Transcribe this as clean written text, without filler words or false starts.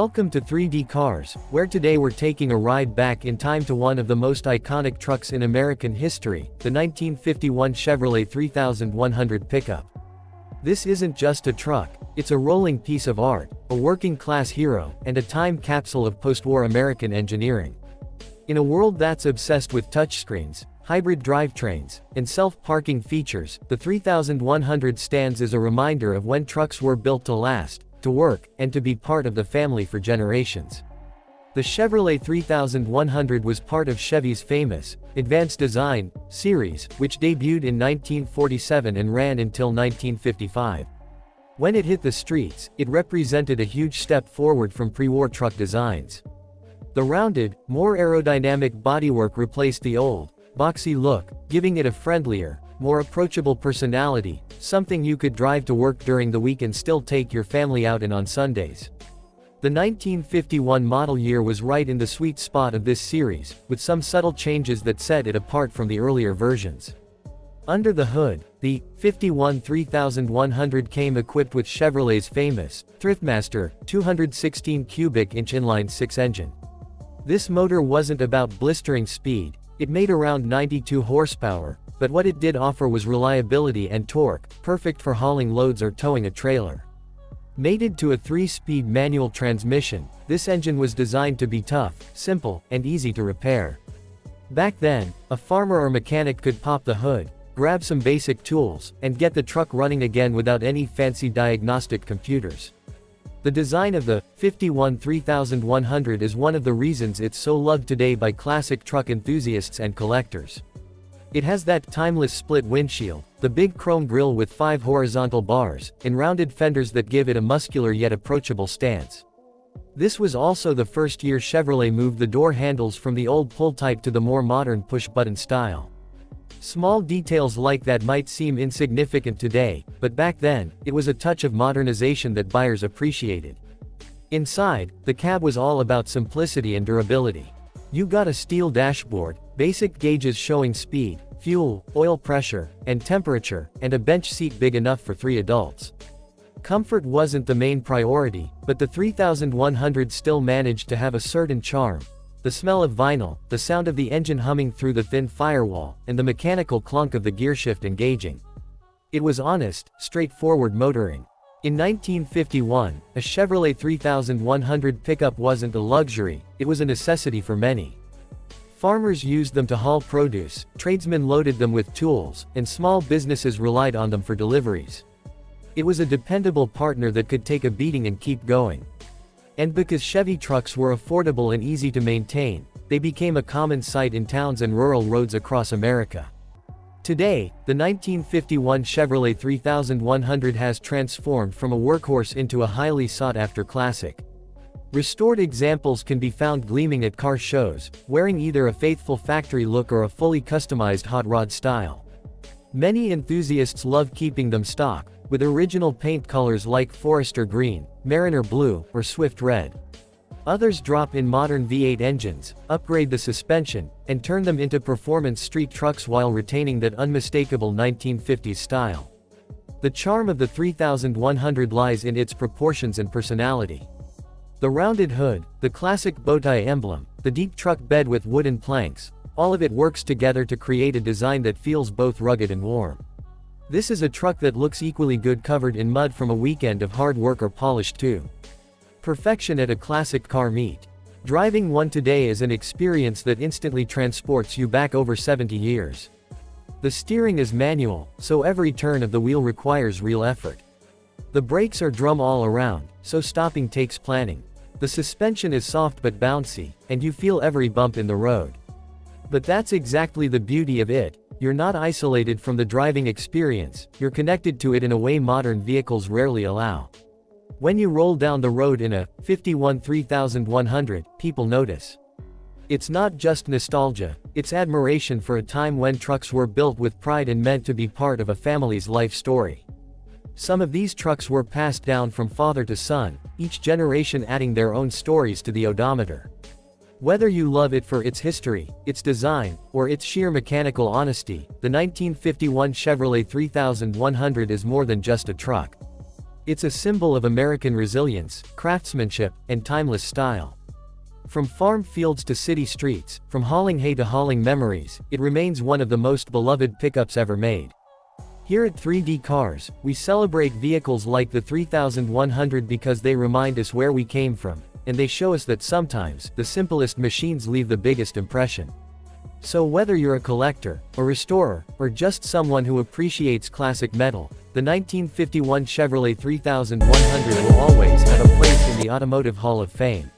Welcome to 3D Cars, where today we're taking a ride back in time to one of the most iconic trucks in American history, the 1951 Chevrolet 3100 pickup. This isn't just a truck, it's a rolling piece of art, a working-class hero, and a time capsule of post-war American engineering. In a world that's obsessed with touchscreens, hybrid drivetrains, and self-parking features, the 3100 stands as a reminder of when trucks were built to last, to work, and to be part of the family for generations. The Chevrolet 3100 was part of Chevy's famous, Advanced Design, series, which debuted in 1947 and ran until 1955. When it hit the streets, it represented a huge step forward from pre-war truck designs. The rounded, more aerodynamic bodywork replaced the old, boxy look, giving it a friendlier, more approachable personality, something you could drive to work during the week and still take your family out in on Sundays. The 1951 model year was right in the sweet spot of this series, with some subtle changes that set it apart from the earlier versions. Under the hood, the 51 3100 came equipped with Chevrolet's famous Thriftmaster 216 cubic inch inline-six engine. This motor wasn't about blistering speed, it made around 92 horsepower, but what it did offer was reliability and torque, perfect for hauling loads or towing a trailer. Mated to a 3-speed manual transmission, this engine was designed to be tough, simple, and easy to repair. Back then, a farmer or mechanic could pop the hood, grab some basic tools, and get the truck running again without any fancy diagnostic computers. The design of the 51 3100 is one of the reasons it's so loved today by classic truck enthusiasts and collectors. It has that timeless split windshield, the big chrome grille with 5 horizontal bars, and rounded fenders that give it a muscular yet approachable stance. This was also the first year Chevrolet moved the door handles from the old pull type to the more modern push-button style. Small details like that might seem insignificant today, but back then, it was a touch of modernization that buyers appreciated. Inside, the cab was all about simplicity and durability. You got a steel dashboard, basic gauges showing speed, fuel, oil pressure, and temperature, and a bench seat big enough for 3 adults. Comfort wasn't the main priority, but the 3100 still managed to have a certain charm. The smell of vinyl, the sound of the engine humming through the thin firewall, and the mechanical clunk of the gearshift engaging. It was honest, straightforward motoring. In 1951, a Chevrolet 3100 pickup wasn't a luxury, it was a necessity for many. Farmers used them to haul produce, tradesmen loaded them with tools, and small businesses relied on them for deliveries. It was a dependable partner that could take a beating and keep going. And because Chevy trucks were affordable and easy to maintain, they became a common sight in towns and rural roads across America. Today, the 1951 Chevrolet 3100 has transformed from a workhorse into a highly sought-after classic. Restored examples can be found gleaming at car shows, wearing either a faithful factory look or a fully customized hot rod style. Many enthusiasts love keeping them stock, with original paint colors like Forester Green, Mariner Blue, or Swift Red. Others drop in modern V8 engines, upgrade the suspension, and turn them into performance street trucks while retaining that unmistakable 1950s style. The charm of the 3100 lies in its proportions and personality. The rounded hood, the classic bowtie emblem, the deep truck bed with wooden planks, all of it works together to create a design that feels both rugged and warm. This is a truck that looks equally good covered in mud from a weekend of hard work or polished too. Perfection at a classic car meet. Driving one today is an experience that instantly transports you back over 70 years. The steering is manual, so every turn of the wheel requires real effort. The brakes are drum all around, so stopping takes planning. The suspension is soft but bouncy, and you feel every bump in the road. But that's exactly the beauty of it. You're not isolated from the driving experience, you're connected to it in a way modern vehicles rarely allow. When you roll down the road in a 51 3100, people notice. It's not just nostalgia, it's admiration for a time when trucks were built with pride and meant to be part of a family's life story. Some of these trucks were passed down from father to son, each generation adding their own stories to the odometer. Whether you love it for its history, its design, or its sheer mechanical honesty, the 1951 Chevrolet 3100 is more than just a truck. It's a symbol of American resilience, craftsmanship, and timeless style. From farm fields to city streets, from hauling hay to hauling memories, it remains one of the most beloved pickups ever made. Here at 3D Cars, we celebrate vehicles like the 3100 because they remind us where we came from, and they show us that sometimes, the simplest machines leave the biggest impression. So whether you're a collector, a restorer, or just someone who appreciates classic metal, the 1951 Chevrolet 3100 will always have a place in the Automotive Hall of Fame.